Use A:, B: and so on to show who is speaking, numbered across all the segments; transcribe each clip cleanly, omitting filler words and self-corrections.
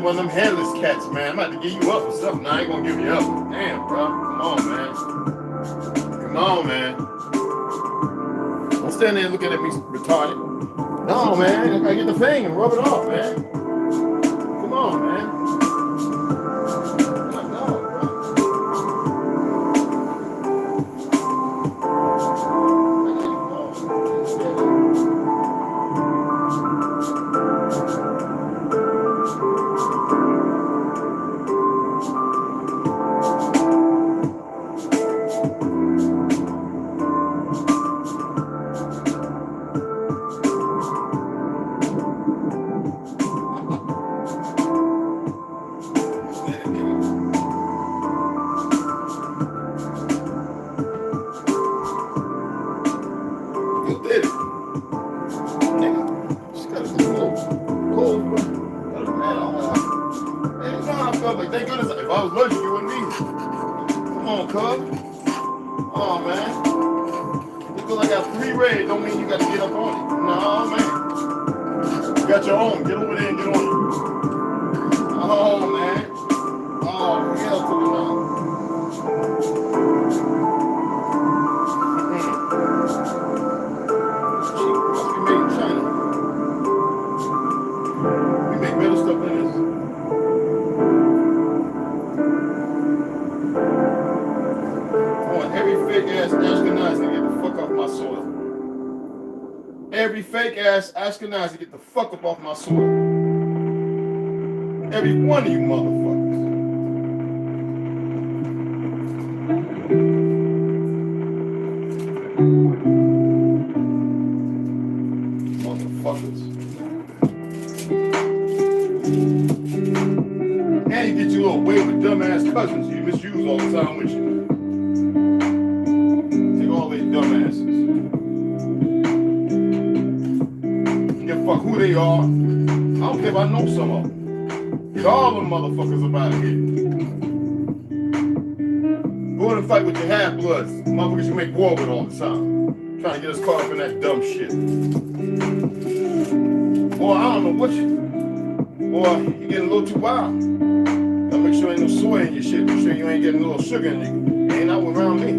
A: One of them headless cats, man. I'm about to give you up or something. I ain't gonna give you up. Damn, bro. Come on, man. Come on, man. Don't stand there looking at me retarded. No, man. I gotta get the thing and rub it off, man. Come on, man. Ashkenazi, get the fuck up off my soil. Every one of you motherfuckers. Motherfuckers. away with dumbass cousins you misuse all the time with you. Take all these dumbasses. Give a fuck who they are. I don't care if I know some of them. Get all them motherfuckers up out of here. Go in and fight with your half-bloods. Motherfuckers you make war with all the time. Trying to get us caught up in that dumb shit. Boy, I don't know what you... Boy, you're getting a little too wild. Gotta make sure ain't no soy in your shit. Make sure you ain't getting a little sugar in you. Ain't out around me.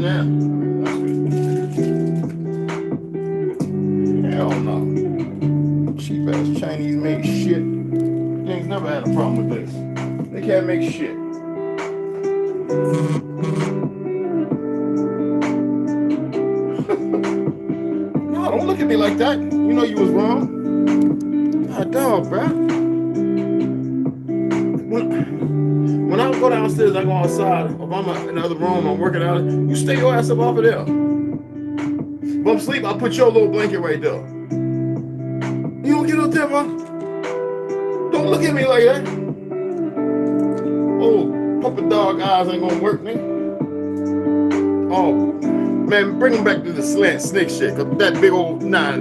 A: Nah. That's good. Hell no. Cheap ass Chinese made shit. You ain't never had a problem with this. They can't make shit. No, don't look at me like that. You know you was wrong. God dog, bruh. When I go downstairs, I go outside. If I'm in another room, I'm working out. You stay your ass up off of there. If I'm asleep, I'll put your little blanket right there. You don't get up there, bro. Don't look at me like that. Oh, puppet dog eyes ain't gonna work, nigga. Oh, man, bring him back to the slant snake shit. Cause that big old, nah.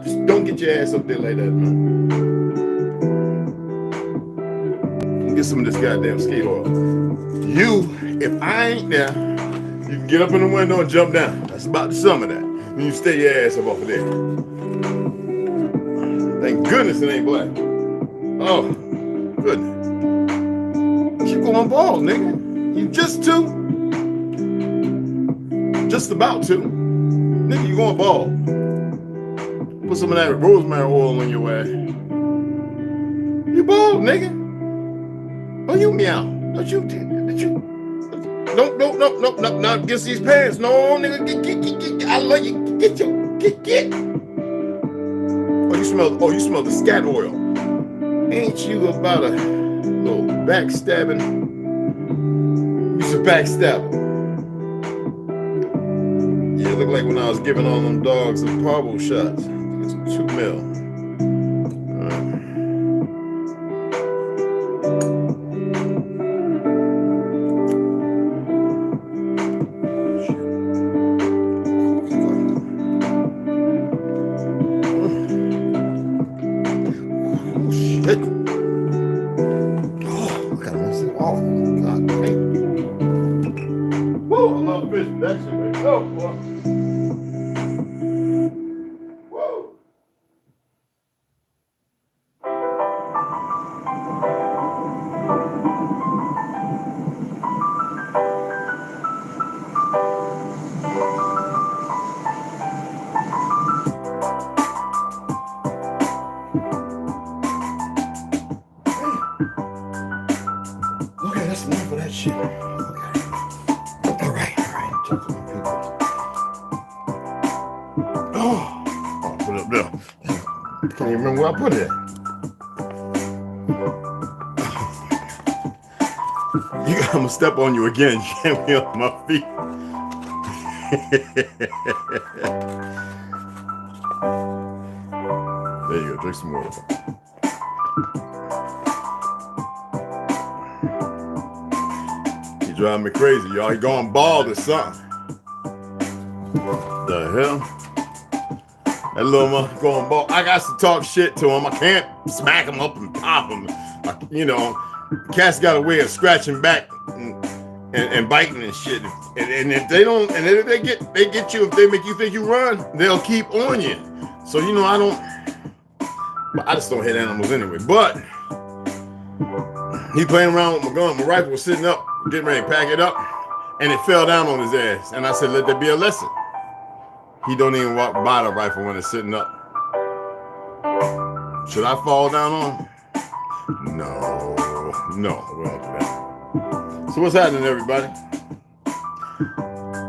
A: Just don't get your ass up there like that, man. Get some of this goddamn skate oil. You, if I ain't there, you can get up in the window and jump down. That's about the sum of that. Then you stay your ass up off of there. Thank goodness it ain't black. Oh, goodness. You going bald, nigga. You just about to. Nigga, you going bald. Put some of that rosemary oil on your ass. You bald, nigga. Oh, you meow. Don't you? Nope. Not against these pants. No, nigga. Get. I love you. Get. Oh, you smell the scat oil. Ain't you about a little backstabbing? You's a backstabber. Yeah, look like when I was giving all them dogs some parvo shots. I think it's 2 mil. I put it. I'm gonna step on you again. You can't be on my feet. There you go. Drink some water. You driving me crazy, y'all. You going bald or something? The hell? That little man going bald. I got to talk shit to him. I can't smack him up and pop him. Cats got a way of scratching back and biting and shit. And if they don't, and if they get you, if they make you think you run, they'll keep on you. So I just don't hit animals anyway. But he playing around with my gun. My rifle was sitting up, getting ready to pack it up, and it fell down on his ass. And I said, let there be a lesson. He don't even walk by the rifle when it's sitting up. Should I fall down on him? No, we don't do that. So what's happening, everybody?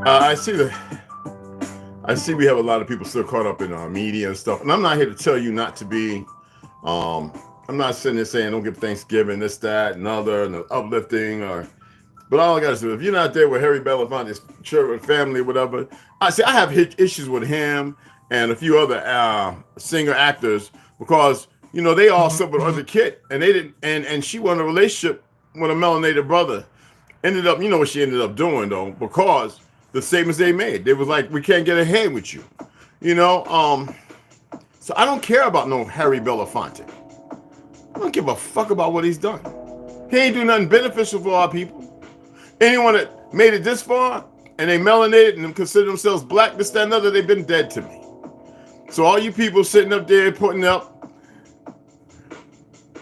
A: I see we have a lot of people still caught up in our media and stuff. And I'm not here to tell you not to be. I'm not sitting there saying don't give Thanksgiving, this, that, and other, and uplifting But all I gotta say, if you're not there with Harry Belafonte's children, family, whatever, I have issues with him and a few other singer actors because you know, they all slept with other kid, and they didn't, and she wanted a relationship with a melanated brother. Ended up, you know what she ended up doing though, because the statements they made, they was like, we can't get ahead with you, you know. So I don't care about no Harry Belafonte. I don't give a fuck about what he's done. He ain't do nothing beneficial for our people. Anyone that made it this far and they melanated and consider themselves black, this, that, and other, they've been dead to me. So all you people sitting up there putting up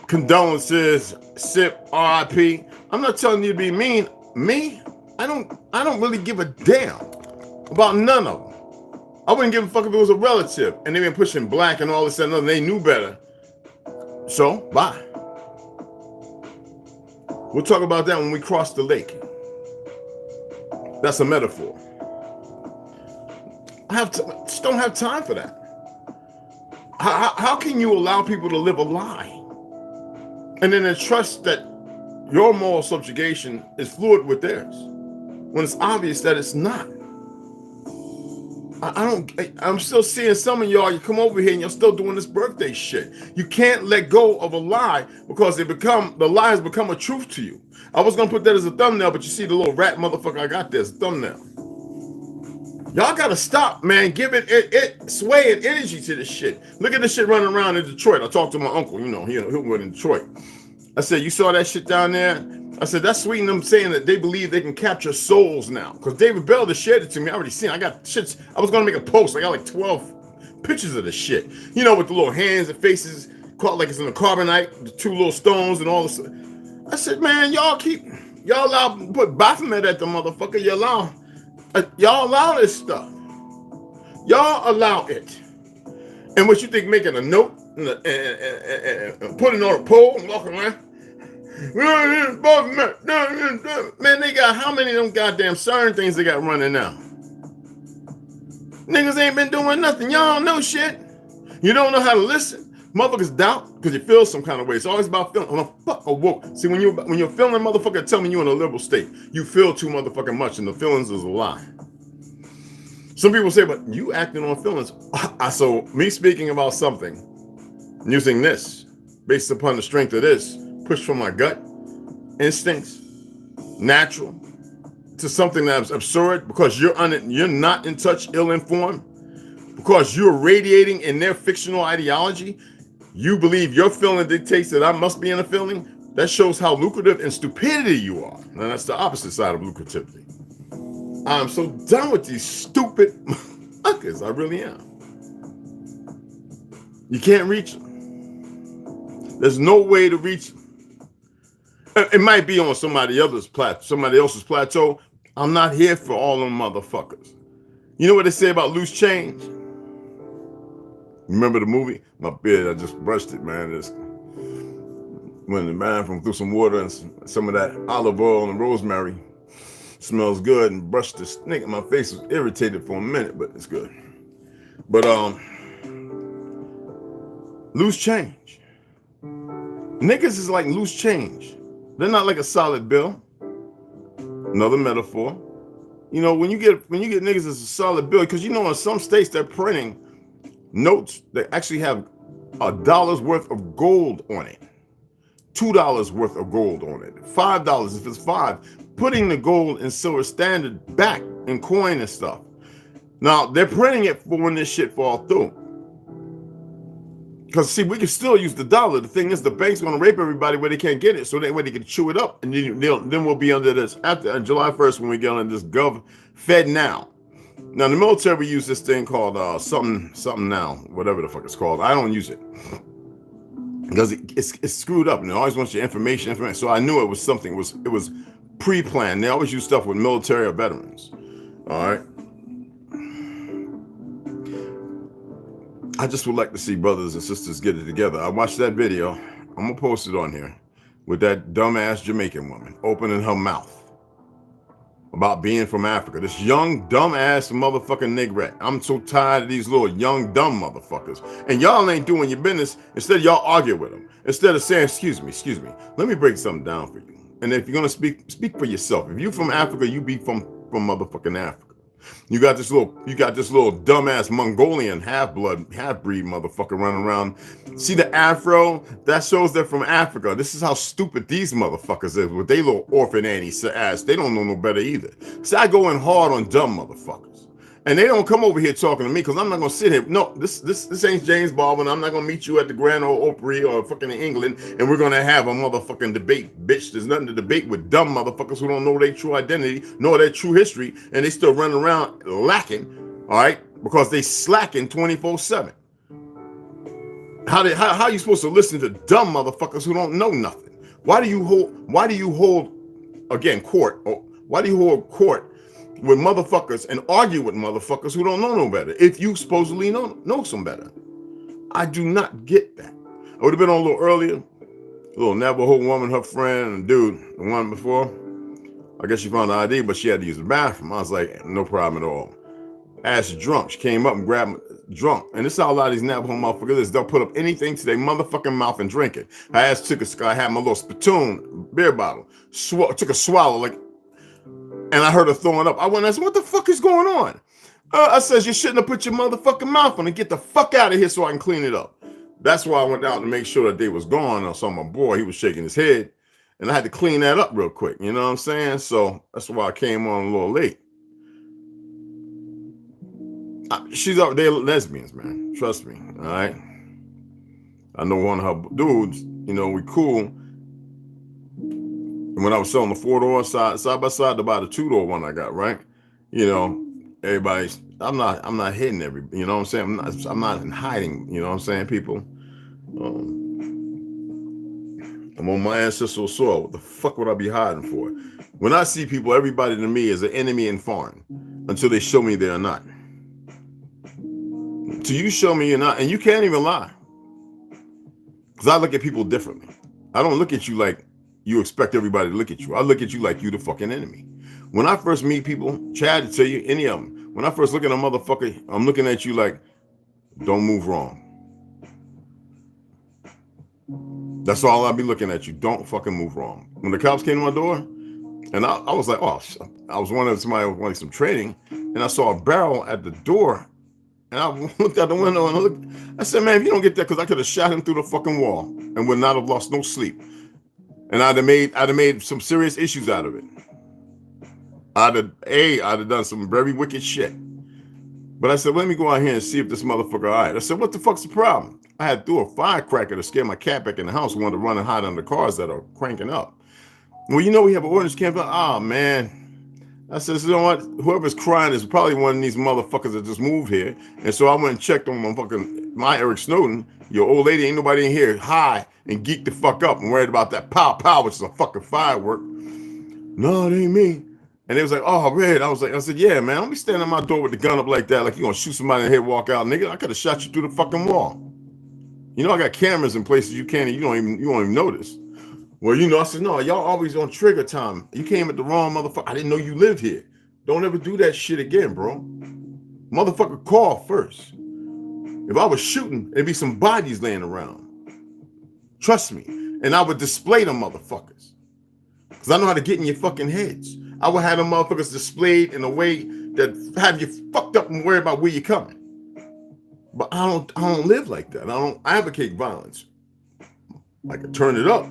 A: condolences, SIP, RIP, I'm not telling you to be mean. Me, I don't really give a damn about none of them. I wouldn't give a fuck if it was a relative and they've been pushing black and all this and other. They knew better. So, bye. We'll talk about that when we cross the lake. That's a metaphor. Just don't have time for that. How can you allow people to live a lie and then trust that your moral subjugation is fluid with theirs when it's obvious that it's not? I'm still seeing some of y'all, you come over here and you're still doing this birthday shit. You can't let go of a lie because the lie has become a truth to you. I was gonna put that as a thumbnail, but you see the little rat motherfucker I got there as a thumbnail. Y'all gotta stop, man. Give it sway and energy to this shit. Look at this shit running around in Detroit. I talked to my uncle, you know, he went in Detroit. I said, you saw that shit down there? I said, that's sweet in them saying that they believe they can capture souls now. Because David Bell just shared it to me. I already seen it. I got shits. I was going to make a post. I got like 12 pictures of the shit. You know, with the little hands and faces caught like it's in a carbonite, the two little stones and all this. I said, man, y'all allow, put Baphomet at the motherfucker. Y'all allow this stuff. Y'all allow it. And what you think, making a note and putting it on a pole and walking around? Man, they got how many of them goddamn certain things they got running now? Niggas ain't been doing nothing. Y'all don't know shit. You don't know how to listen. Motherfuckers doubt because you feel some kind of way. It's always about feeling. Oh, fuck woke. See, when you're feeling, motherfucker, tell me you in a liberal state. You feel too motherfucking much, and the feelings is a lie. Some people say, but you acting on feelings. So me speaking about something, using this based upon the strength of this, push from my gut instincts, natural, to something that's absurd because you're not in touch, ill-informed, because you're radiating in their fictional ideology. You believe your feeling dictates that I must be in a feeling. That shows how lucrative and stupidity you are. And that's the opposite side of lucrativity. I'm so done with these stupid fuckers. I really am. You can't reach them. There's no way to reach them. It might be on somebody else's plateau. I'm not here for all them motherfuckers. You know what they say about loose change? Remember the movie? My beard, I just brushed it, man. When the man threw some water and some of that olive oil and rosemary. Smells good, and brushed this nigga. My face was irritated for a minute, but it's good. But loose change. Niggas is like loose change. They're not like a solid bill. Another metaphor. You know, when you get niggas as a solid bill, because you know in some states they're printing notes that actually have $1 worth of gold on it, $2 worth of gold on it, $5 if it's $5. Putting the gold and silver standard back in coin and stuff. Now they're printing it for when this shit fall through. Because see, we can still use the dollar. The thing is, the bank's gonna rape everybody where they can't get it, so that way they can chew it up, and then we'll be under this after July 1st when we get on this Fed now. Now the military we use this thing called something now, whatever the fuck it's called. I don't use it because it's screwed up, and it always wants your information. So I knew it was something. It was pre-planned. They always use stuff with military or veterans. All right. I just would like to see brothers and sisters get it together. I watched that video. I'm gonna post it on here with that dumbass Jamaican woman opening her mouth about being from Africa. This young dumbass motherfucking negrette. I'm so tired of these little young dumb motherfuckers. And y'all ain't doing your business. Instead, y'all argue with them. Instead of saying, excuse me, let me break something down for you. And if you're gonna speak for yourself. If you from Africa, you be from motherfucking Africa. You got this little dumbass Mongolian half-blood, half-breed motherfucker running around. See the afro? That shows they're from Africa. This is how stupid these motherfuckers is with they little orphan Annie's ass. They don't know no better either. See, I go in hard on dumb motherfuckers. And they don't come over here talking to me because I'm not gonna sit here. No, this ain't James Baldwin. I'm not gonna meet you at the Grand Ole Opry or fucking in England, and we're gonna have a motherfucking debate, bitch. There's nothing to debate with dumb motherfuckers who don't know their true identity, nor their true history, and they still running around lacking, all right, because they slacking 24/7. How are you supposed to listen to dumb motherfuckers who don't know nothing? Why do you hold again court? Why do you hold court with motherfuckers and argue with motherfuckers who don't know no better if you supposedly know some better? I do not get that. I would have been on a little earlier. A little Navajo woman, her friend, and dude, the one before. I guess she found the ID, but she had to use the bathroom. I was like, no problem at all. Ass drunk. She came up and grabbed me drunk. And this is how a lot of these Navajo motherfuckers is. They'll put up anything to their motherfucking mouth and drink it. I had my little spittoon beer bottle. Took a swallow like. And I heard her throwing up. I went and I said, what the fuck is going on? I says, you shouldn't have put your motherfucking mouth on it. Get the fuck out of here so I can clean it up. That's why I went out to make sure that they was gone. I saw my boy, he was shaking his head. And I had to clean that up real quick. You know what I'm saying? So that's why I came on a little late. They're lesbians, man. Trust me. All right. I know one of her dudes, you know, we cool. And when I was selling the 4-door side by side to buy the 2-door one I got, right? You know, everybody's, I'm not hitting you know what I'm saying? I'm not in hiding, you know what I'm saying, people? I'm on my ancestral soil. What the fuck would I be hiding for? When I see people, everybody to me is an enemy and foreign until they show me they're not. Till you show me you're not, and you can't even lie. Because I look at people differently. I don't look at you like you expect everybody to look at you. I look at you like you the fucking enemy. When I first meet people, Chad, to tell you, any of them, when I first look at a motherfucker, I'm looking at you like, don't move wrong. That's all I'll be looking at you. Don't fucking move wrong. When the cops came to my door, and I was like, oh, I was wanting somebody wanting some training, and I saw a barrel at the door, and I looked out the window and I said, man, if you don't get that, because I could have shot him through the fucking wall and would not have lost no sleep. And I'd have made some serious issues out of it. I'd have done some very wicked shit. But I said, let me go out here and see if this motherfucker all right. I said, what the fuck's the problem? I had threw a firecracker to scare my cat back in the house who wanted to run and hide under cars that are cranking up. Well, you know we have an ordinance camp. Oh, man. I said, you know what? Whoever's crying is probably one of these motherfuckers that just moved here. And so I went and checked on my Eric Snowden. Your old lady, ain't nobody in here high and geeked the fuck up and worried about that pow, which is a fucking firework. No, it ain't me. And they was like, oh, Red. I said, yeah, man, don't be standing at my door with the gun up like that, like you gonna shoot somebody in the head, walk out, nigga. I could have shot you through the fucking wall. You know, I got cameras in places you won't even notice. Well, you know, I said, no, y'all always on trigger time. You came at the wrong motherfucker. I didn't know you lived here. Don't ever do that shit again, bro. Motherfucker, call first. If I was shooting, there'd be some bodies laying around. Trust me. And I would display them motherfuckers. Because I know how to get in your fucking heads. I would have them motherfuckers displayed in a way that have you fucked up and worry about where you're coming. But I don't live like that. I don't advocate violence. I can turn it up,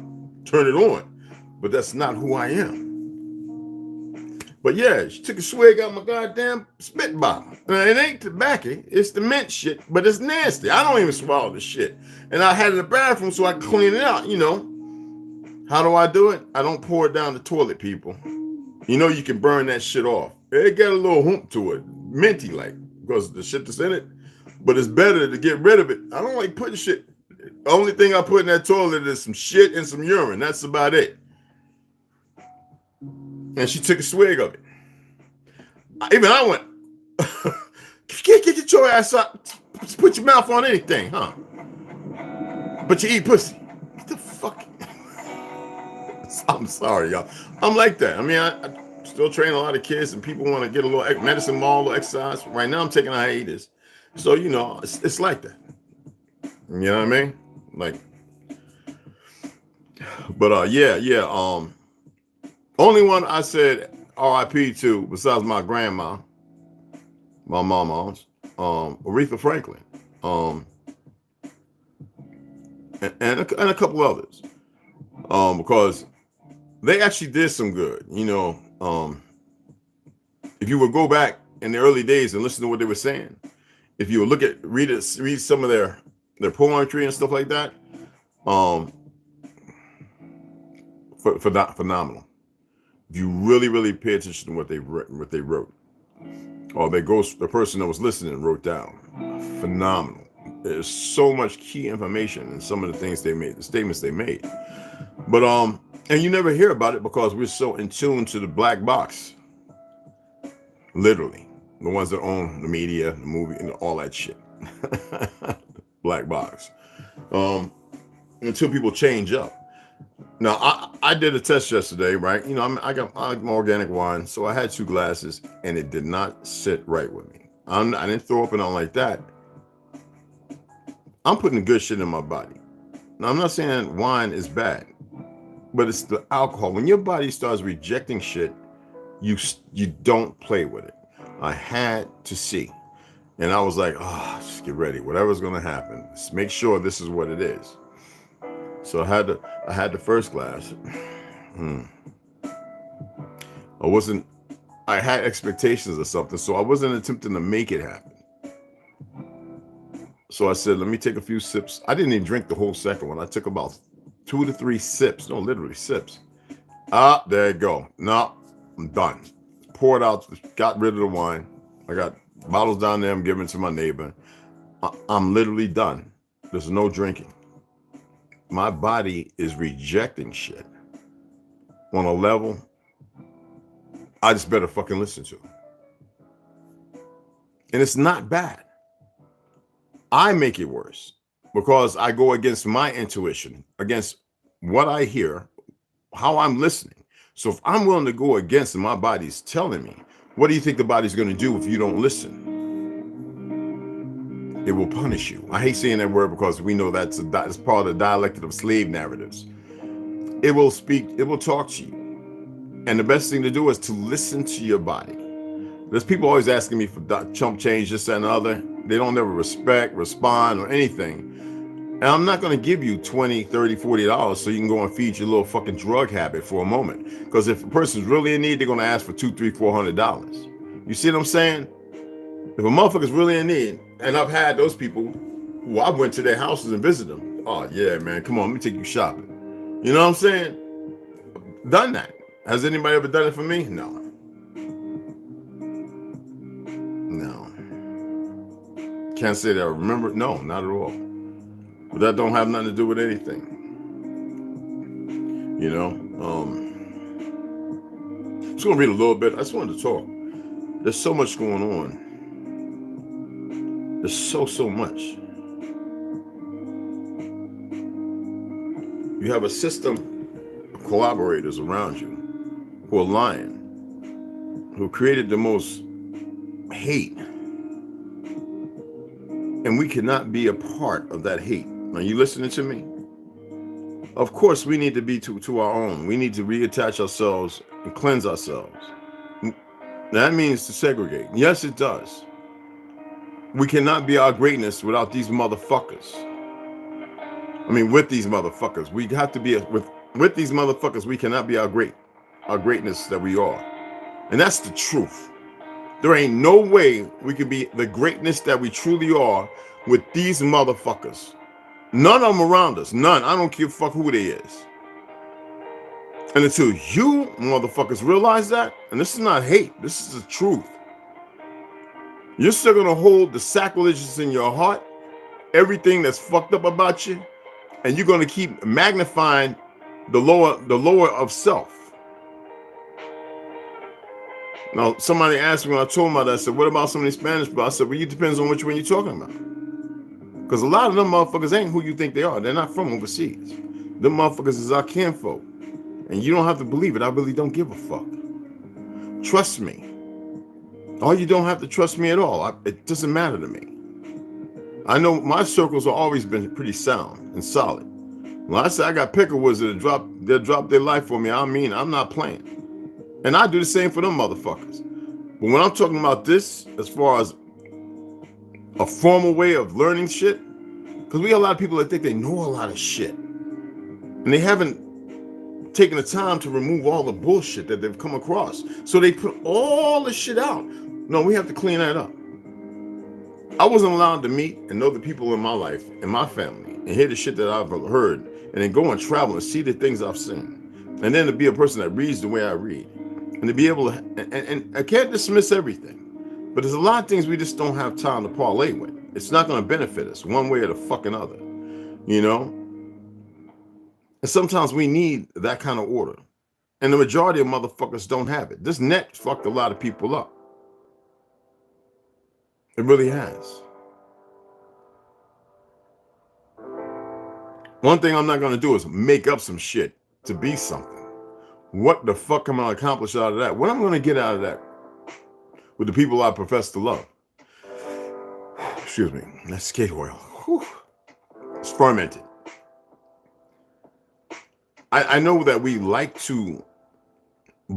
A: turn it on, but that's not who I am. But yeah, she took a swig out of my goddamn spit bottle. It ain't tobacco, it's the mint shit, but it's nasty. I don't even swallow the shit. And I had it in the bathroom so I could clean it out, you know. How do I do it? I don't pour it down the toilet, people. You know you can burn that shit off. It got a little hump to it, minty like, because of the shit that's in it. But it's better to get rid of it. I don't like putting shit. The only thing I put in that toilet is some shit and some urine. That's about it. And she took a swig of it. Even I went, get your ass up. Put your mouth on anything, huh? But you eat pussy. Get the fuck. I'm sorry, y'all. I'm like that. I mean, I still train a lot of kids and people want to get a little medicine ball, a little exercise. Right now I'm taking a hiatus. So, you know, it's like that. You know what I mean? Like, but yeah. Only one I said RIP to besides my grandma my mama's, Aretha Franklin, and a couple others, because they actually did some good. You know, if you would go back in the early days and listen to what they were saying, if you would read some of their poetry and stuff like that, phenomenal. If you really pay attention to what they wrote, or the person that was listening wrote down, phenomenal. There's so much key information in some of the things they made, the statements they made. But and you never hear about it because we're so in tune to the black box. Literally, the ones that own the media, the movie, and all that shit. Black box. Until people change up. Now, I did a test yesterday, right? You know, I got my organic wine, so I had 2 glasses, and it did not sit right with me. I didn't throw up and all like that. I'm putting good shit in my body. Now, I'm not saying wine is bad, but it's the alcohol. When your body starts rejecting shit, you don't play with it. I had to see. And I was like, just get ready. Whatever's going to happen, just make sure this is what it is. So I had the first glass. I had expectations of something, so I wasn't attempting to make it happen. So I said, let me take a few sips. I didn't even drink the whole second one. I took about 2 to 3 sips. No, literally sips. There you go. No, I'm done. Poured out, got rid of the wine. I got bottles down there I'm giving to my neighbor. I'm literally done. There's no drinking. My body is rejecting shit on a level I just better fucking listen to. And it's not bad. I make it worse because I go against my intuition, against what I hear, how I'm listening. So if I'm willing to go against my body's telling me, what do you think the body's going to do if you don't listen? It will punish you. I hate saying that word because we know that's part of the dialectic of slave narratives. It will speak, it will talk to you. And the best thing to do is to listen to your body. There's people always asking me for chump change, this and the other. They don't ever respond, or anything. And I'm not going to give you $20, $30, $40 so you can go and feed your little fucking drug habit for a moment. Because if a person's really in need, they're going to ask for $200, $300, $400. You see what I'm saying? If a motherfucker's really in need, and I've had those people who I went to their houses and visited them. Oh, yeah, man, come on, let me take you shopping. You know what I'm saying? Done that. Has anybody ever done it for me? No. Can't say that I remember. No, not at all. But that don't have nothing to do with anything. You know, I'm just gonna read a little bit. I just wanted to talk. There's so much going on. There's so much. You have a system of collaborators around you who are lying, who created the most hate. And we cannot be a part of that hate. Are you listening to me? Of course, we need to be to our own. We need to reattach ourselves and cleanse ourselves. That means to segregate. Yes, it does. We cannot be our greatness without these motherfuckers. I mean, with these motherfuckers. We have to be with these motherfuckers. We cannot be our greatness that we are. And that's the truth. There ain't no way we can be the greatness that we truly are with these motherfuckers. None of them around us. None. I don't give a fuck who they is. And until you motherfuckers realize that, and this is not hate, this is the truth. You're still going to hold the sacrileges in your heart, everything that's fucked up about you, and you're going to keep magnifying the lower of self. Now, somebody asked me when I told them about that, I said, what about some of these Spanish people? I said, well, it depends on which one you're talking about. Because a lot of them motherfuckers ain't who you think they are. They're not from overseas. Them motherfuckers is our kinfolk. And you don't have to believe it. I really don't give a fuck. Trust me. Or you don't have to trust me at all. It doesn't matter to me. I know my circles have always been pretty sound and solid. When I say I got picklewoods that drop their life for me, I mean, I'm not playing. And I do the same for them motherfuckers. But when I'm talking about this, as far as a formal way of learning shit. Because we got a lot of people that think they know a lot of shit. And they haven't taken the time to remove all the bullshit that they've come across. So they put all the shit out. No, we have to clean that up. I wasn't allowed to meet and know the people in my life, in my family, and hear the shit that I've heard, and then go and travel and see the things I've seen. And then to be a person that reads the way I read. And to be able to, and I can't dismiss everything, but there's a lot of things we just don't have time to parlay with. It's not going to benefit us one way or the fucking other, you know? And sometimes we need that kind of order. And the majority of motherfuckers don't have it. This net fucked a lot of people up. It really has. One thing I'm not going to do is make up some shit to be something. What the fuck am I going to accomplish out of that? What am I going to get out of that with the people I profess to love? Excuse me. That's skate oil. Whew. It's fermented. I know that we like to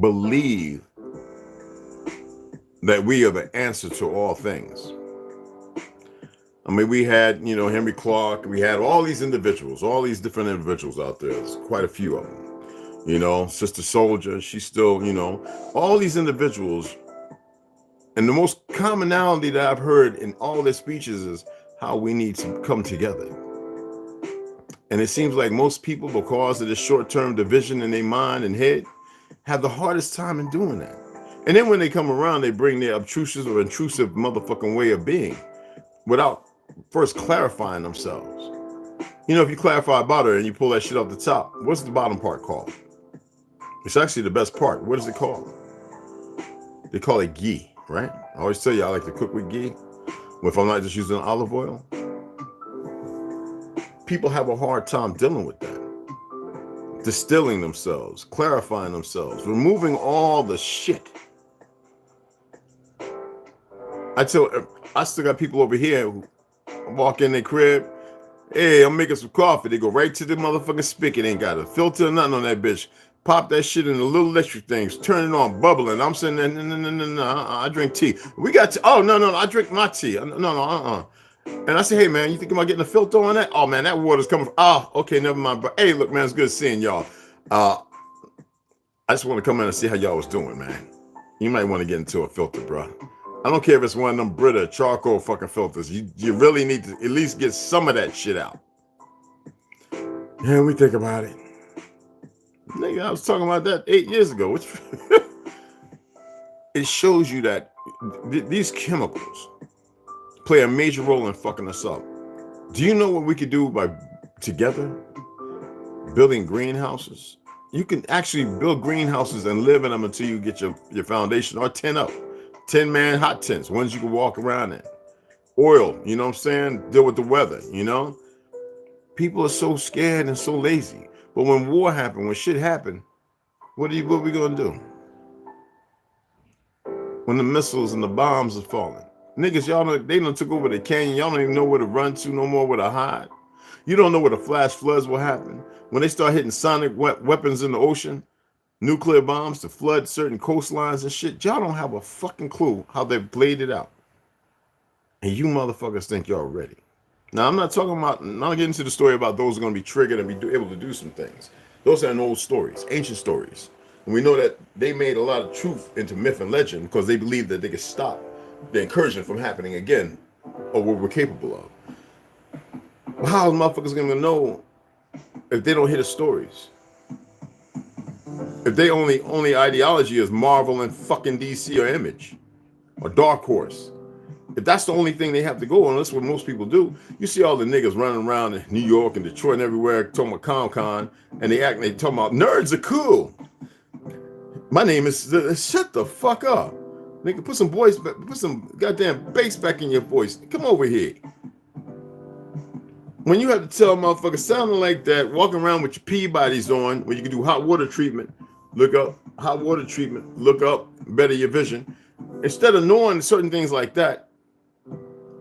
A: believe that we are the answer to all things. I mean, we had, you know, Henry Clark. We had all these individuals, all these different individuals out there. There's quite a few of them. You know, Sister Soldier, she's still, you know, all these individuals. And the most commonality that I've heard in all their speeches is how we need to come together. And it seems like most people, because of this short-term division in their mind and head, have the hardest time in doing that. And then when they come around, they bring their obtrusive or intrusive motherfucking way of being without first clarifying themselves. You know, if you clarify butter and you pull that shit off the top, what's the bottom part called? It's actually the best part. What is it called? They call it ghee, right? I always tell you I like to cook with ghee. If I'm not just using olive oil. People have a hard time dealing with that. Distilling themselves, clarifying themselves, removing all the shit. I still got people over here who walk in their crib. Hey, I'm making some coffee. They go right to the motherfucking spigot. Ain't got a filter or nothing on that bitch. Pop that shit in the little electric things. Turn it on, bubbling. I'm saying, no, I drink tea. We got tea. Oh, no, I drink my tea. No. And I say, hey, man, you thinking about getting a filter on that? Oh, man, that water's coming from, oh, okay, never mind. But hey, look, man, it's good seeing y'all. I just want to come in and see how y'all was doing, man. You might want to get into a filter, bro. I don't care if it's one of them Brita charcoal fucking filters. You really need to at least get some of that shit out. Yeah, we think about it. Nigga, I was talking about that 8 years ago. It shows you that these chemicals play a major role in fucking us up. Do you know what we could do by together building greenhouses? You can actually build greenhouses and live in them until you get your foundation, or 10 up. 10-man hot tents, ones you can walk around in. Oil, you know what I'm saying? Deal with the weather, you know? People are so scared and so lazy. But when war happened, when shit happened, what are we gonna do? When the missiles and the bombs are falling. Niggas, y'all know, they done took over the canyon. Y'all don't even know where to run to no more, where to hide. You don't know where the flash floods will happen. When they start hitting sonic weapons in the ocean, nuclear bombs to flood certain coastlines and shit, y'all don't have a fucking clue how they've played it out. And you motherfuckers think y'all ready. Now, I'm not getting into the story about those who are going to be triggered and be able to do some things. Those are old stories, ancient stories. And we know that they made a lot of truth into myth and legend because they believed that they could stop the incursion from happening again, or what we're capable of. Well, how are motherfuckers going to know if they don't hear the stories? If they only ideology is Marvel and fucking DC or Image or Dark Horse. If that's the only thing they have to go on, that's what most people do. You see all the niggas running around in New York and Detroit and everywhere talking about Comic-Con, and they talking about nerds are cool. My name is shut the fuck up. Nigga, put some goddamn bass back in your voice. Come over here. When you have to tell motherfuckers sounding like that, walking around with your Peabody's on, when you can do hot water treatment, look up, better your vision. Instead of knowing certain things like that,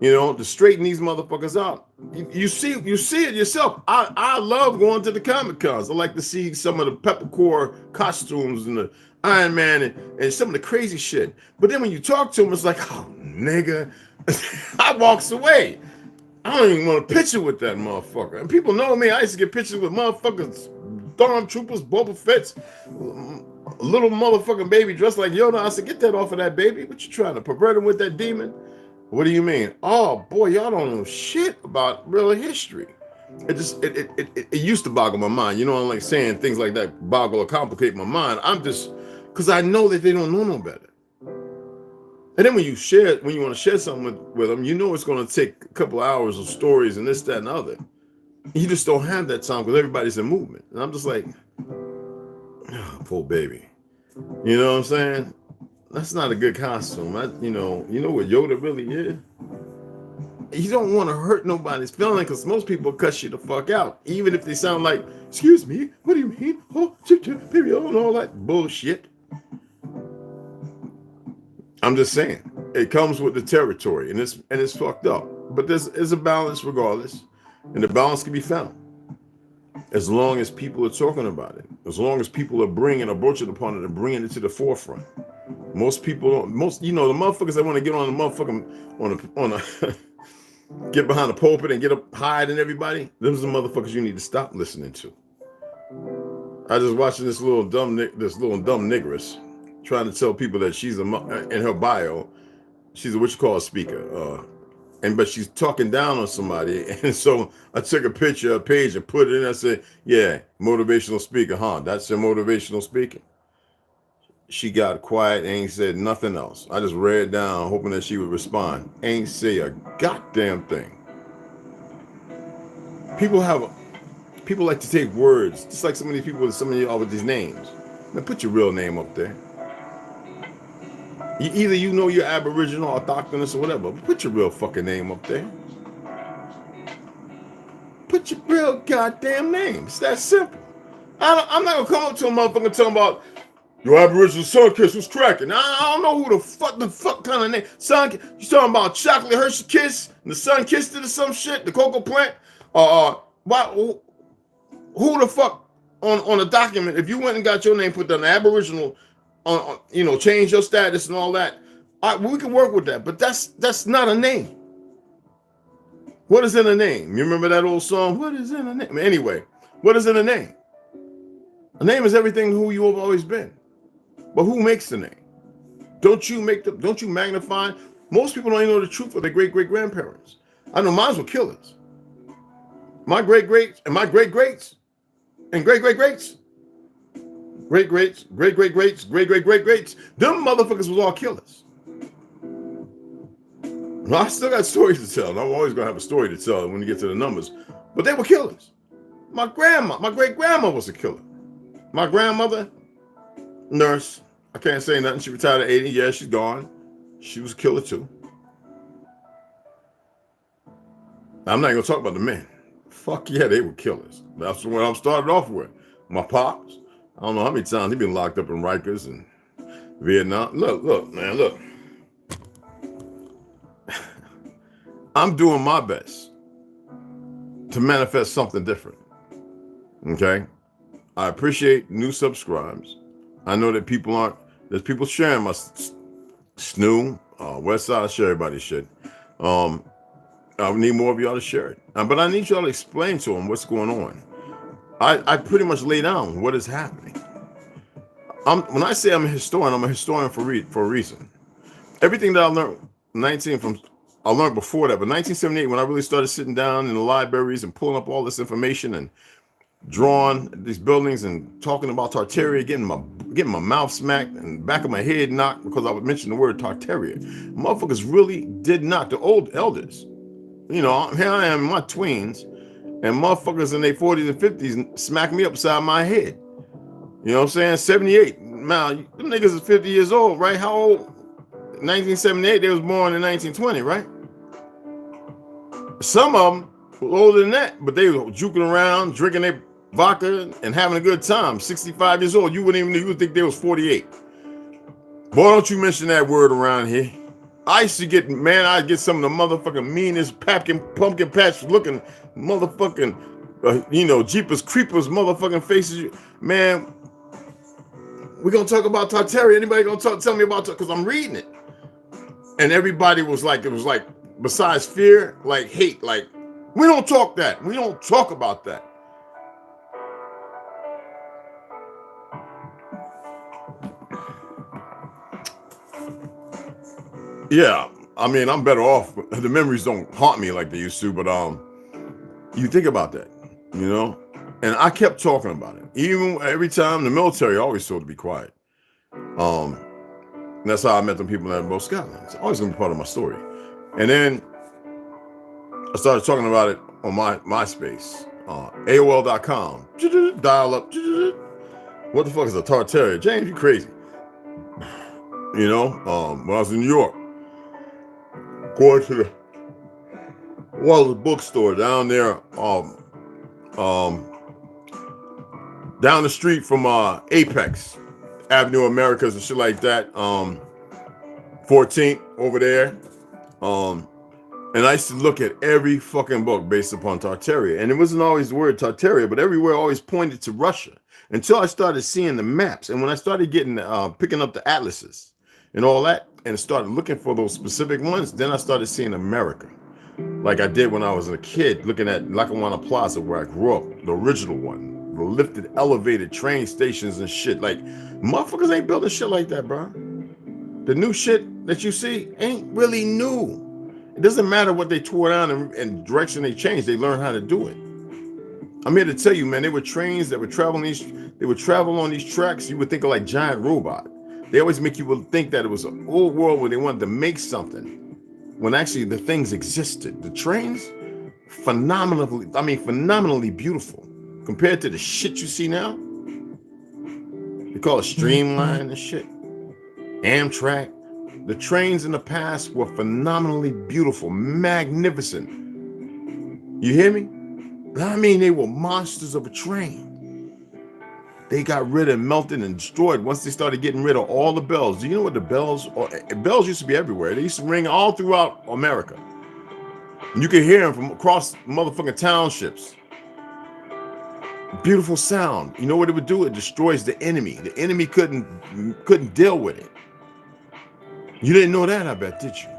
A: you know, to straighten these motherfuckers out. You see it yourself. I love going to the Comic-Cons. I like to see some of the peppercore costumes and the Iron Man and some of the crazy shit. But then when you talk to them, it's like, oh nigga. I walks away. I don't even want a picture with that motherfucker. And people know me. I used to get pictures with motherfuckers, stormtroopers, Boba Fett's, little motherfucking baby dressed like Yoda. I said, get that off of that baby. What you trying to pervert him with that demon? What do you mean? Oh boy, y'all don't know shit about real history. It used to boggle my mind. You know, I'm like saying things like that boggle or complicate my mind. I'm just, because I know that they don't know no better. And then when you want to share something with them, you know it's going to take a couple hours of stories and this, that, and other. You just don't have that time because everybody's in movement. And I'm just like, oh, poor baby. You know what I'm saying? That's not a good costume. You know what Yoda really is? You don't want to hurt nobody's feeling because most people cuss you the fuck out. Even if they sound like, excuse me, what do you mean? Oh, baby, and all that bullshit. I'm just saying, it comes with the territory, and it's fucked up. But there's a balance regardless, and the balance can be found as long as people are talking about it, as long as people are broaching upon it and bringing it to the forefront. Most people don't. The motherfuckers that want to get on the motherfucking get behind the pulpit and get up higher than everybody. Those are the motherfuckers you need to stop listening to. I just watching this little dumb niggeress trying to tell people that she's in her bio, she's a what you call a speaker, but she's talking down on somebody, and so I took a picture of a page and put it in. I said, "Yeah, motivational speaker, huh? That's your motivational speaker." She got quiet, ain't said nothing else. I just read down, hoping that she would respond. Ain't say a goddamn thing. People like to take words, just like some of these people with these names. Man, put your real name up there. Either you know you're Aboriginal or Doctrinist or whatever, but put your real fucking name up there. Put your real goddamn name. It's that simple. I'm not gonna come up to a motherfucker and tell him about your Aboriginal sun kiss was cracking. I don't know who the fuck kind of name. You talking about chocolate Hershey kiss and the sun kissed it or some shit? The cocoa plant? Who the fuck on a document? If you went and got your name put down, Aboriginal, change your status and all that. We can work with that, but that's not a name. What is in a name? You remember that old song? What is in a name? Anyway, what is in a name? A name is everything who you have always been. But who makes the name? Don't you magnify? Most people don't even know the truth of their great-great-grandparents. I know mine were killers. My great-greats and my great-greats and great-great-greats, great-greats, great-great-greats, great-great-great-greats, them motherfuckers was all killers. Well, I still got stories to tell. And I'm always going to have a story to tell when you get to the numbers. But they were killers. My great-grandma was a killer. My grandmother, nurse. I can't say nothing. She retired at 80. Yeah, she's gone. She was a killer too. I'm not going to talk about the men. Fuck yeah, they were killers. That's what I'm started off with. My pops. I don't know how many times he been locked up in Rikers and Vietnam. Look, man, look. I'm doing my best to manifest something different. Okay? I appreciate new subscribes. I know that there's people sharing my snoo, West Side, share everybody's shit. I need more of y'all to share it. But I need y'all to explain to them what's going on. I pretty much lay down what is happening. When I say I'm a historian for a reason. Everything that I learned I learned before that, but 1978, when I really started sitting down in the libraries and pulling up all this information and drawing these buildings and talking about Tartaria, getting my mouth smacked and the back of my head knocked because I would mention the word Tartaria. Motherfuckers really did knock the old elders. Here I am in my tweens, and motherfuckers in their 40s and 50s smack me upside my head. You know what I'm saying? 78. Now, them niggas is 50 years old, right? How old? 1978, they was born in 1920, right? Some of them were older than that, but they were juking around, drinking their vodka and having a good time. 65 years old, you would think they was 48. Boy, don't you mention that word around here. I'd get some of the motherfucking meanest pumpkin patch looking motherfucking, Jeepers Creepers motherfucking faces. Man, we're going to talk about Tartaria. Anybody going to tell me about it? Because I'm reading it. And everybody was like, it was like, besides fear, like hate, like, we don't talk that. We don't talk about that. Yeah, I mean, I'm better off. The memories don't haunt me like they used to, but you think about that, you know? And I kept talking about it. Even every time the military, I always told to be quiet. And that's how I met the people that both Scotland. It's always gonna be part of my story. And then I started talking about it on my MySpace, AOL.com, dial up. What the fuck is a Tartaria? James, you crazy. You know, when I was in New York, going to the bookstore down there, down the street from Apex Avenue Americas and shit like that, 14th over there, and I used to look at every fucking book based upon Tartaria, and it wasn't always the word Tartaria, but everywhere always pointed to Russia until I started seeing the maps. And when I started getting picking up the atlases and all that and started looking for those specific ones, then I started seeing America like I did when I was a kid, looking at Lackawanna Plaza where I grew up, the original one, the lifted elevated train stations and shit. Like, motherfuckers ain't building shit like that, bro. The new shit that you see ain't really new. It doesn't matter what they tore down and direction they changed. They learned how to do it. I'm here to tell you, man, they were trains that would travel on these tracks. You would think of like giant robot. They always make you think that it was an old world where they wanted to make something when actually the things existed. The trains, phenomenally beautiful compared to the shit you see now. They call it streamline and shit. Amtrak. The trains in the past were phenomenally beautiful, magnificent. You hear me? I mean, they were monsters of a train. They got rid of, melted, and destroyed once they started getting rid of all the bells. Do you know what the bells are? Bells used to be everywhere. They used to ring all throughout America. And you could hear them from across motherfucking townships. Beautiful sound. You know what it would do? It destroys the enemy. The enemy couldn't deal with it. You didn't know that, I bet, did you?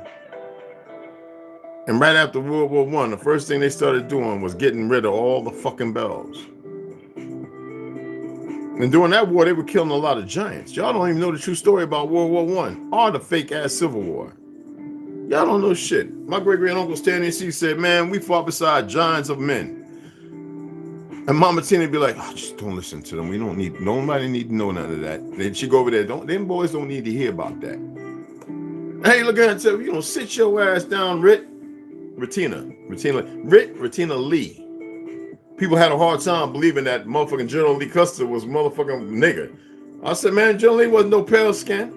A: And right after World War I, the first thing they started doing was getting rid of all the fucking bells. And during that war, they were killing a lot of giants. Y'all don't even know the true story about World War I or the fake-ass Civil War. Y'all don't know shit. My great-great-uncle Stanley C. said, man, we fought beside giants of men. And Mama Tina would be like, oh, just don't listen to them. Nobody need to know none of that. Then she'd go over there, them boys don't need to hear about that. Hey, look at her, you don't sit your ass down, Retina Lee. People had a hard time believing that motherfucking General Lee Custer was motherfucking nigger. I said, man, General Lee wasn't no pale skin.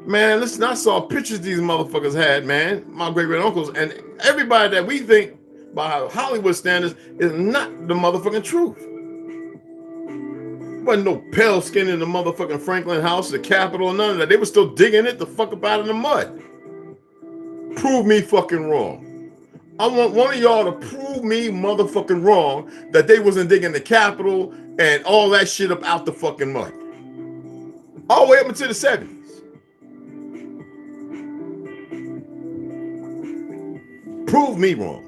A: Man, listen, I saw pictures these motherfuckers had, man. My great-great-uncles and everybody that we think by Hollywood standards is not the motherfucking truth. Wasn't no pale skin in the motherfucking Franklin House, the Capitol, none of that. They were still digging it the fuck up out of the mud. Prove me fucking wrong. I want one of y'all to prove me motherfucking wrong that they wasn't digging the Capitol and all that shit up out the fucking mud. All the way up into the 70s. Prove me wrong.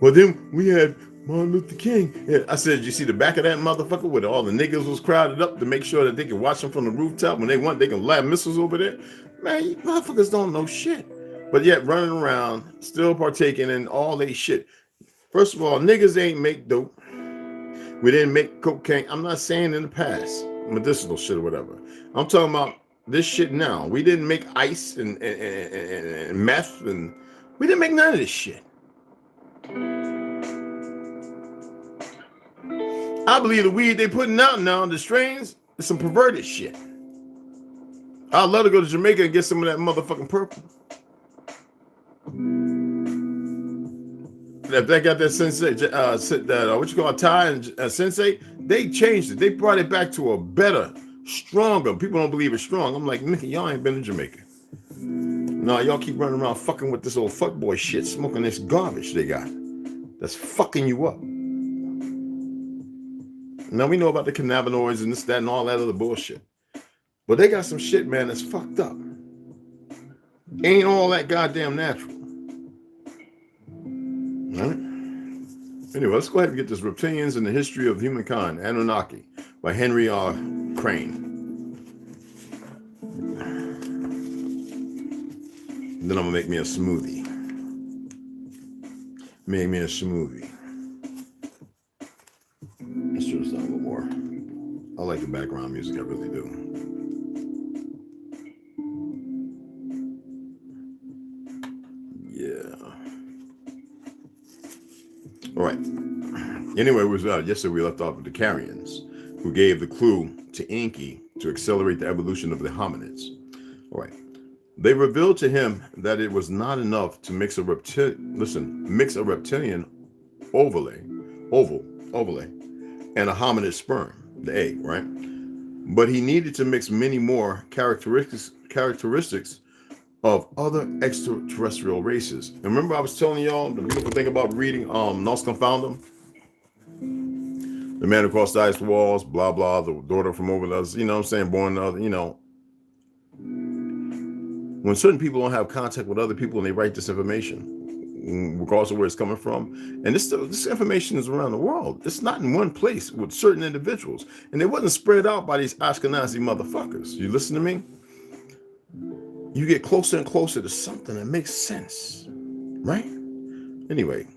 A: Well, then we had Martin Luther King. Yeah, I said, you see the back of that motherfucker where all the niggas was crowded up to make sure that they could watch them from the rooftop when they want, they can light missiles over there. Man, you motherfuckers don't know shit. But yet running around, still partaking in all they shit. First of all, niggas ain't make dope. We didn't make cocaine. I'm not saying in the past, medicinal shit or whatever. I'm talking about this shit now. We didn't make ice and meth, and we didn't make none of this shit. I believe the weed they putting out now, the strains, is some perverted shit. I'd love to go to Jamaica and get some of that motherfucking purple. If they got that sensei, what you call it, Thai and sensei, they changed it. They brought it back to a better, stronger. People don't believe it's strong. I'm like, nigga, y'all ain't been to Jamaica. No, y'all keep running around fucking with this old fuckboy shit, smoking this garbage they got. That's fucking you up. Now we know about the cannabinoids and this, that, and all that other bullshit. But they got some shit, man, that's fucked up. Ain't all that goddamn natural. All right? Anyway, let's go ahead and get this Reptilians and the History of Humankind, Anunnaki, by Henry R. Crane. And then I'm gonna make me a smoothie. Make me a smoothie. Let's turn this down a little more. I like the background music, I really do. Yeah. All right. Anyway, it was yesterday we left off with the Carians, who gave the clue to Enki to accelerate the evolution of the hominids. All right. They revealed to him that it was not enough to mix a reptilian oval, and a hominid sperm, the egg, right? But he needed to mix many more characteristics of other extraterrestrial races. And remember I was telling y'all the beautiful thing about reading Nos Confoundum? The man who crossed the ice walls, blah, blah, the daughter from over the, you know what I'm saying, born, you know. When certain people don't have contact with other people and they write this information, regardless of where it's coming from, and this information is around the world. It's not in one place with certain individuals. And it wasn't spread out by these Ashkenazi motherfuckers. You listen to me? You get closer and closer to something that makes sense, right? Anyway.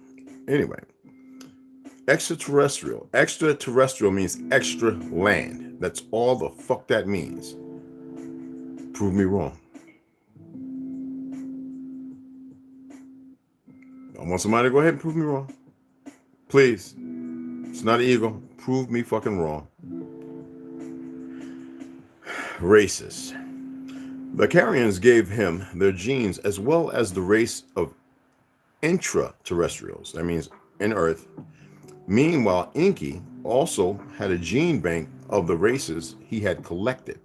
A: Extraterrestrial means extra land. That's all the fuck that means. Prove me wrong. I want somebody to go ahead and prove me wrong. Please. It's not an ego. Prove me fucking wrong. Races. The Carians gave him their genes as well as the race of intraterrestrials. That means in Earth. Meanwhile, Enki also had a gene bank of the races he had collected.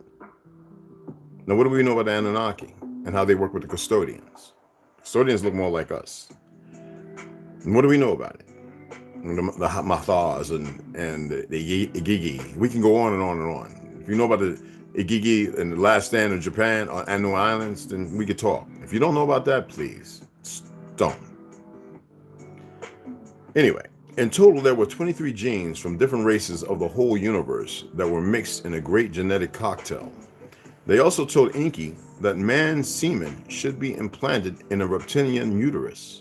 A: Now, what do we know about the Anunnaki and how they work with the custodians? Custodians look more like us. And what do we know about it? The Mathars and the Igigi. We can go on and on and on. If you know about the Igigi and the last stand of Japan on Anu Islands, then we could talk. If you don't know about that, please don't. Anyway, in total, there were 23 genes from different races of the whole universe that were mixed in a great genetic cocktail. They also told Enki that man's semen should be implanted in a reptilian uterus.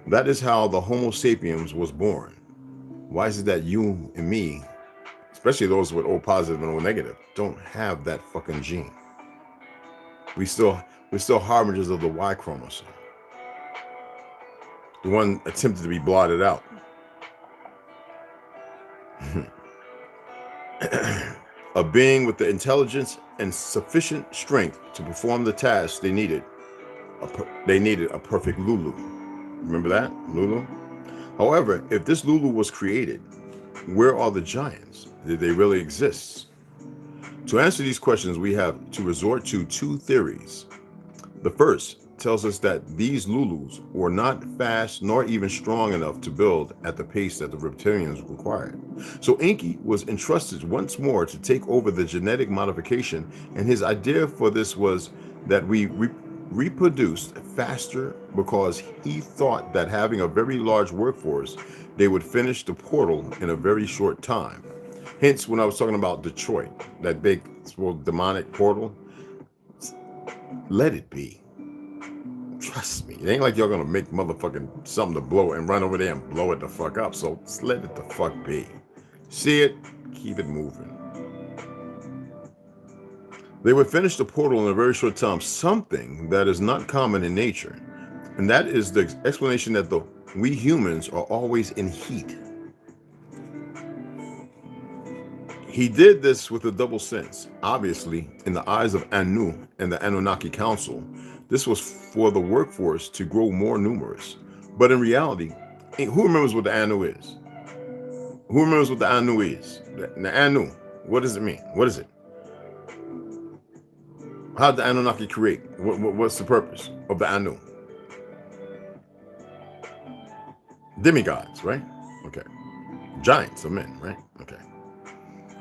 A: That is how the Homo sapiens was born. Why is it that you and me, especially those with O positive and O negative, don't have that fucking gene? We're still harbingers of the Y chromosome. The one attempted to be blotted out. A being with the intelligence and sufficient strength to perform the task they needed. They needed a perfect Lulu. Remember that? Lulu? However, if this Lulu was created, where are the giants? Did they really exist? To answer these questions, we have to resort to two theories. The first tells us that these Lulus were not fast nor even strong enough to build at the pace that the reptilians required. So Enki was entrusted once more to take over the genetic modification, and his idea for this was that we reproduced faster because he thought that having a very large workforce, they would finish the portal in a very short time. Hence, when I was talking about Detroit, that big demonic portal, let it be. Trust me, it ain't like y'all gonna make motherfucking something to blow and run over there and blow it the fuck up. So just let it the fuck be. See it, keep it moving. They would finish the portal in a very short time, something that is not common in nature. And that is the explanation that we humans are always in heat. He did this with a double sense. Obviously, in the eyes of Anu and the Anunnaki Council, this was for the workforce to grow more numerous. But in reality, who remembers what the Anu is? Who remembers what the Anu is? The Anu, what does it mean? What is it? How did the Anunnaki create? What's the purpose of the Anu? Demigods, right? Okay. Giants of men, right? Okay.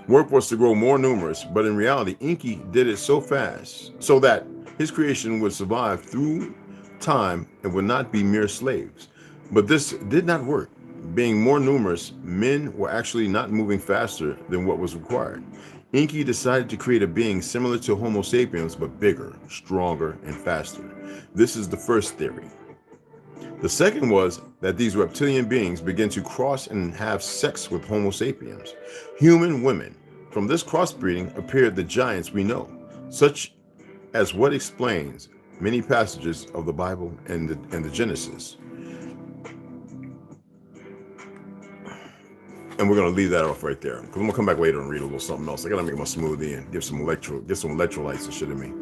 A: Work was to grow more numerous, but in reality, Inky did it so fast so that his creation would survive through time and would not be mere slaves. But this did not work. Being more numerous, men were actually not moving faster than what was required. Inky decided to create a being similar to Homo sapiens, but bigger, stronger, and faster. This is the first theory. The second was that these reptilian beings began to cross and have sex with Homo sapiens, human women. From this crossbreeding appeared the giants we know, such as what explains many passages of the Bible and the Genesis. And we're going to leave that off right there, because I'm going to come back later and read a little something else. I got to make my smoothie and get some electrolytes and shit in me.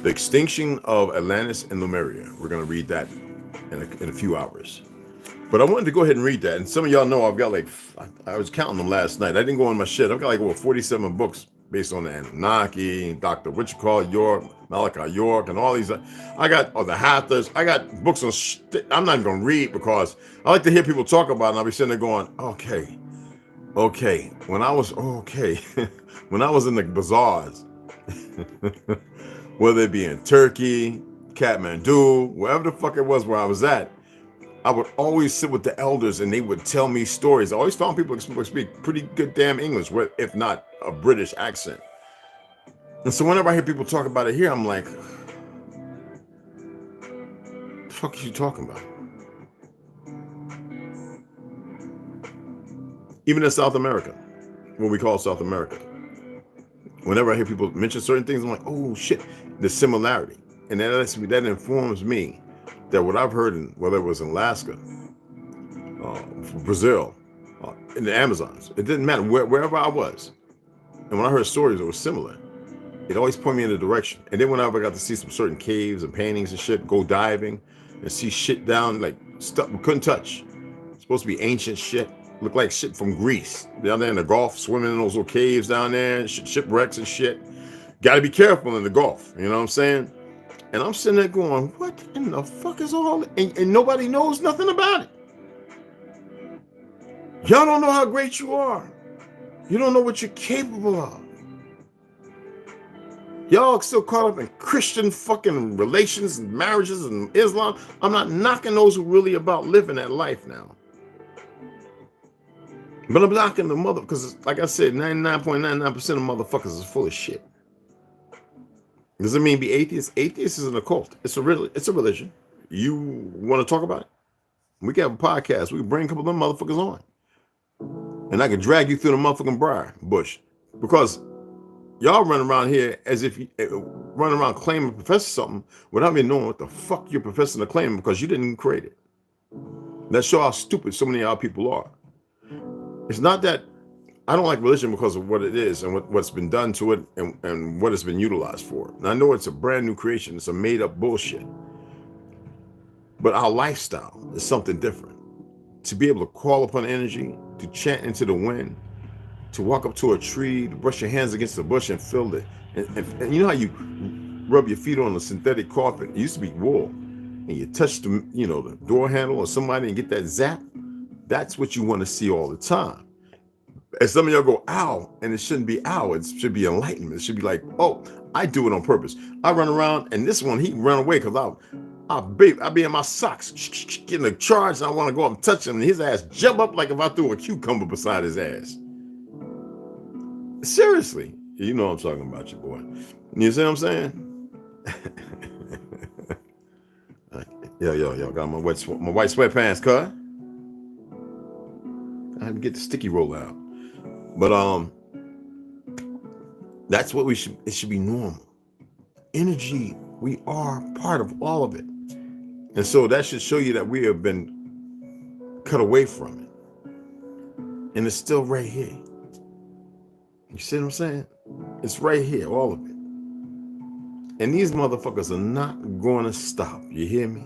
A: The extinction of Atlantis and Lemuria. We're going to read that in a few hours. But I wanted to go ahead and read that. And some of y'all know I've got I was counting them last night. I didn't go on my shit. I've got over 47 books based on the Anunnaki, Dr. York, Malachi York, and all these. I got the Hathors. I got books on I'm not even going to read, because I like to hear people talk about it, and I'll be sitting there going, okay. When I was when I was in the bazaars, whether it be in Turkey, Kathmandu, wherever the fuck it was where I was at, I would always sit with the elders and they would tell me stories. I always found people who speak pretty good damn English, if not a British accent. And so whenever I hear people talk about it here, I'm like, the fuck are you talking about? Even in South America, what we call South America, whenever I hear people mention certain things, I'm like, oh shit, the similarity. And that informs me that what I've heard, whether it was in Alaska, Brazil, in the Amazons, it didn't matter wherever I was. And when I heard stories that were similar, it always pointed me in a direction. And then whenever I got to see some certain caves and paintings and shit, go diving and see shit down, like stuff we couldn't touch. It's supposed to be ancient shit. Look like shit from Greece. Down there in the Gulf, swimming in those little caves down there, shipwrecks and shit. Got to be careful in the Gulf. You know what I'm saying? And I'm sitting there going, what in the fuck is all that? And nobody knows nothing about it. Y'all don't know how great you are. You don't know what you're capable of. Y'all still caught up in Christian fucking relations and marriages and Islam. I'm not knocking those who really about living that life now. But I'm knocking the mother, because like I said, 99.99% of motherfuckers is full of shit. Does it mean be atheist? Atheist is an occult. It's a religion. You want to talk about it? We can have a podcast. We can bring a couple of them motherfuckers on. And I can drag you through the motherfucking briar bush. Because y'all run around here as if you run around claiming to profess something without even knowing what the fuck you're professing to claim, because you didn't even create it. That shows how stupid so many of our people are. It's not that I don't like religion because of what it is and what's been done to it and what it's been utilized for. And I know it's a brand new creation. It's a made up bullshit. But our lifestyle is something different. To be able to call upon energy, to chant into the wind, to walk up to a tree, to brush your hands against the bush and feel it. And you know how you rub your feet on a synthetic carpet? It used to be wool. And you touch the door handle or somebody and get that zap. That's what you want to see all the time. And some of y'all go, ow, and it shouldn't be ow. It should be enlightenment. It should be like, oh, I do it on purpose. I run around, and this one, he run away because I'll be in my socks, getting a charge, and I want to go up and touch him, and his ass jump up like if I threw a cucumber beside his ass. Seriously. You know what I'm talking about, your boy. You see what I'm saying? Yo, got my white sweatpants, cut. I had to get the sticky roll out. But that's what it should be normal. Energy, we are part of all of it. And so that should show you that we have been cut away from it. And it's still right here. You see what I'm saying? It's right here, all of it. And these motherfuckers are not going to stop. You hear me?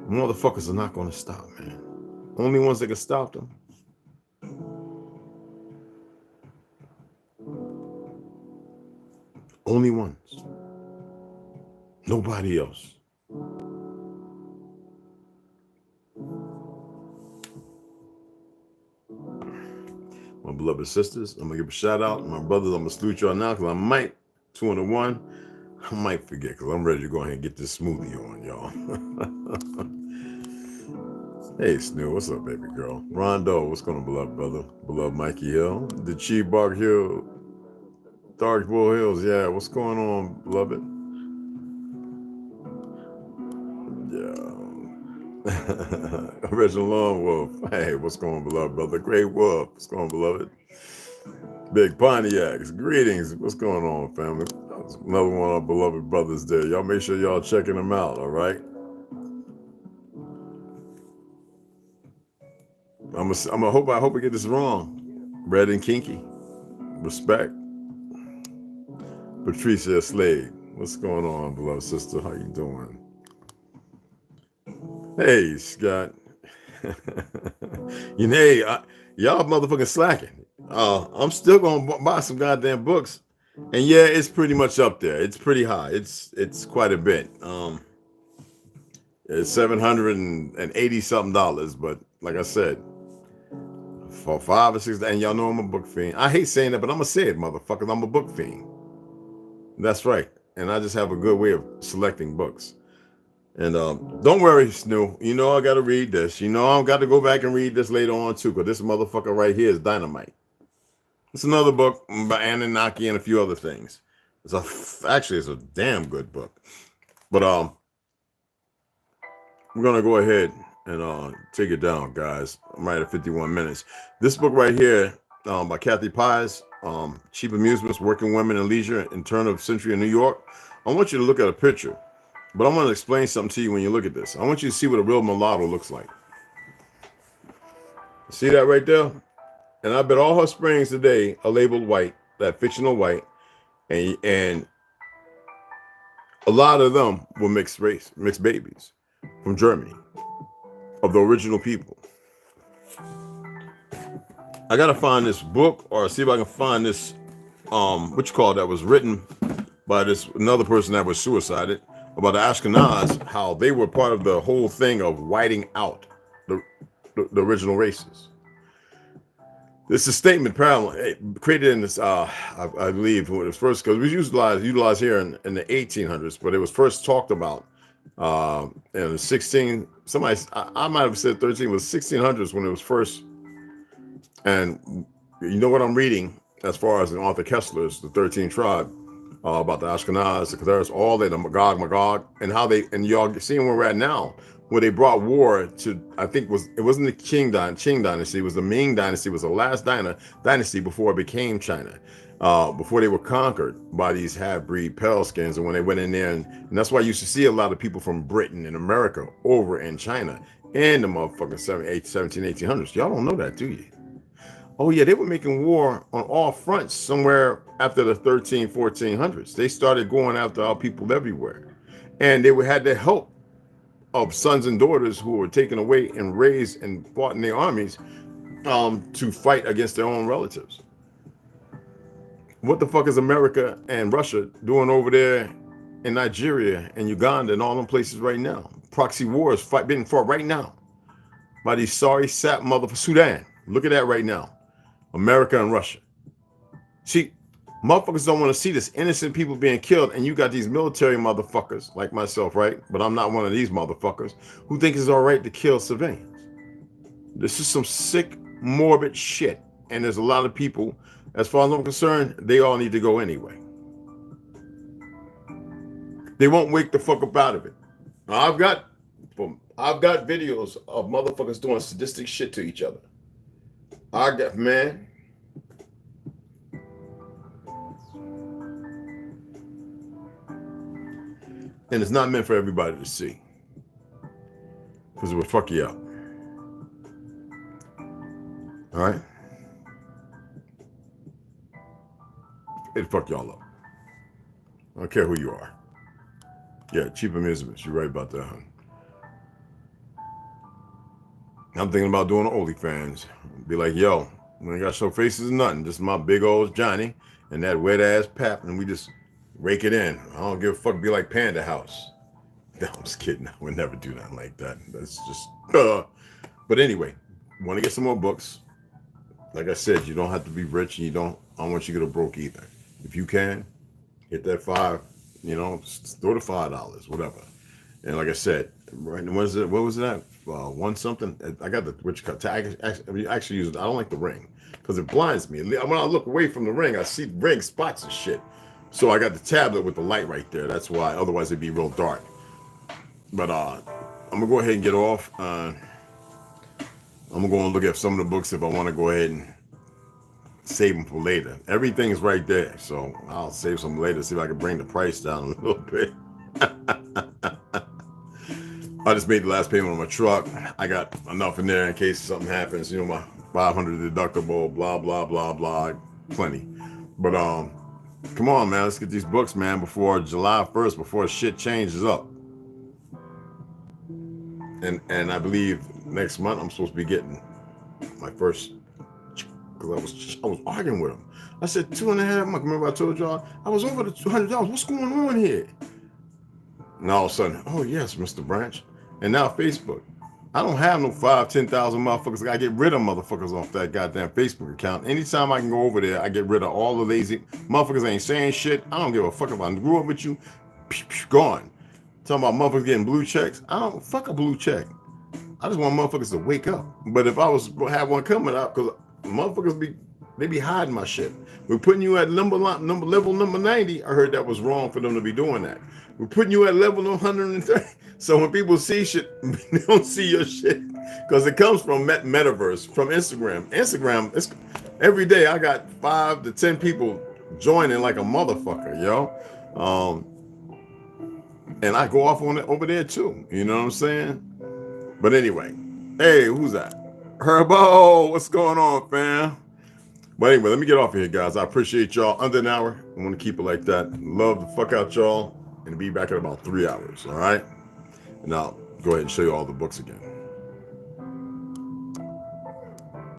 A: Motherfuckers are not going to stop, man. Only ones that can stop them. Only ones. Nobody else. My beloved sisters. I'm gonna give a shout out. My brothers, I'm gonna salute y'all now because I might 2 and 1. I might forget because I'm ready to go ahead and get this smoothie on, y'all. Hey, Snoo, what's up, baby girl? Rondo, what's going on, beloved brother? Beloved Mikey Hill. The Cheebark Hill. Dark Bull Hills, yeah. What's going on, beloved? Yeah. Original Lone Wolf. Hey, what's going on, beloved brother? Great Wolf. What's going on, beloved? Big Pontiacs. Greetings. What's going on, family? Another one of our beloved brothers there. Y'all make sure y'all checking them out, all right? I hope I get this wrong. Red and Kinky. Respect. Patricia Slade. What's going on, beloved sister? How you doing? Hey, Scott. You know, y'all motherfucking slacking. I'm still gonna buy some goddamn books. And yeah, it's pretty much up there. It's pretty high. It's quite a bit. It's $780 something, but like I said, for 5 or 6, and y'all know I'm a book fiend. I hate saying that, but I'm gonna say it, motherfuckers. I'm a book fiend. That's right. And I just have a good way of selecting books. And don't worry, Snoo. You know I gotta read this. You know I've got to go back and read this later on too, because this motherfucker right here is dynamite. It's another book by Anunnaki and a few other things. Actually it's a damn good book. But we're gonna go ahead and take it down, guys. I'm right at 51 minutes. This book right here, by Kathy Pies, Cheap Amusements, Working Women and Leisure in Turn of Century in New York. I want you to look at a picture, but I want to explain something to you when you look at this. I want you to see what a real mulatto looks like. See that right there? And I bet all her springs today are labeled white, that fictional white, and a lot of them were mixed babies from Germany, of the original people. I gotta find this book or see if I can find this, that was written by another person that was suicided, about the Ashkenaz, how they were part of the whole thing of whiting out the original races. This is a statement created in this, I believe, when it was first, because it was utilized here in the 1800s, but it was first talked about in the 16, I might have said 13, it was 1600s when it was first. And you know what I'm reading as far as in Arthur Kessler's The 13th Tribe, about the Ashkenaz, the Khazars, all that, the Magog, and how and y'all seeing where we're at now, where they brought war to, I think it wasn't the Qing dynasty, it was the Ming dynasty, it was the last dynasty before it became China, before they were conquered by these half-breed pale skins. And when they went in there, and that's why you used to see a lot of people from Britain and America over in China in the motherfucking 1800s. Y'all don't know that, do you? Oh yeah, they were making war on all fronts somewhere after the 1400s. They started going after our people everywhere. And they had the help of sons and daughters who were taken away and raised and fought in their armies to fight against their own relatives. What the fuck is America and Russia doing over there in Nigeria and Uganda and all them places right now? Proxy wars being fought right now by these sorry sap motherfuckers. Sudan. Look at that right now. America and Russia. See, motherfuckers don't want to see this innocent people being killed, and you got these military motherfuckers like myself, right? But I'm not one of these motherfuckers who think it's all right to kill civilians. This is some sick, morbid shit, and there's a lot of people, as far as I'm concerned, they all need to go anyway. They won't wake the fuck up out of it. I've got videos of motherfuckers doing sadistic shit to each other. Man. And it's not meant for everybody to see, because it would fuck you up. All right? It'd fuck y'all up. I don't care who you are. Yeah, cheap amusements. You're right about that, hon. I'm thinking about doing an OnlyFans. Be like, yo, we ain't got show faces or nothing. Just my big old Johnny and that wet ass Pap, and we just rake it in. I don't give a fuck. Be like Panda House. No, I'm just kidding. I would never do nothing like that. That's just. But anyway, want to get some more books? like I said, you don't have to be rich, and I don't want you to go broke either. If you can, hit that five, throw the $5, whatever. And like I said, right, what was it at? One something. I got the which cut. Actually use it. I don't like the ring because it blinds me. When I look away from the ring, I see ring spots and shit. So I got the tablet with the light right there. That's why. Otherwise, it'd be real dark. But I'm gonna go ahead and get off. I'm gonna go and look at some of the books if I want to go ahead and save them for later. Everything's right there, so I'll save some later. See if I can bring the price down a little bit. I just made the last payment on my truck. I got enough in there in case something happens. My 500 deductible, blah blah blah blah, plenty. But come on, man, let's get these books, man, before July 1st, before shit changes up. And I believe next month I'm supposed to be getting my first. Because I was arguing with him. I said $2.5 months. Remember I told y'all I was over the $200. What's going on here? And all of a sudden, oh yes, Mr. Branch. And now Facebook. I don't have no 5,000, 10,000 motherfuckers. I gotta get rid of motherfuckers off that goddamn Facebook account. Anytime I can go over there, I get rid of all the lazy motherfuckers. Ain't saying shit. I don't give a fuck if I grew up with you. Gone. Talking about motherfuckers getting blue checks. I don't fuck a blue check. I just want motherfuckers to wake up. But if I was gonna have one coming out, because motherfuckers they be hiding my shit. We're putting you at level number 90. I heard that was wrong for them to be doing that. We're putting you at level 130. So when people see shit, they don't see your shit because it comes from metaverse, from Instagram. Instagram, it's every day I got 5 to 10 people joining like a motherfucker, yo. And I go off on it over there too. You know what I'm saying? But anyway, hey, who's that? Herbo, what's going on, fam? But anyway, let me get off of here, guys. I appreciate y'all. Under an hour. I want to keep it like that. Love the fuck out y'all. And be back in about 3 hours. All right? And I'll go ahead and show you all the books again.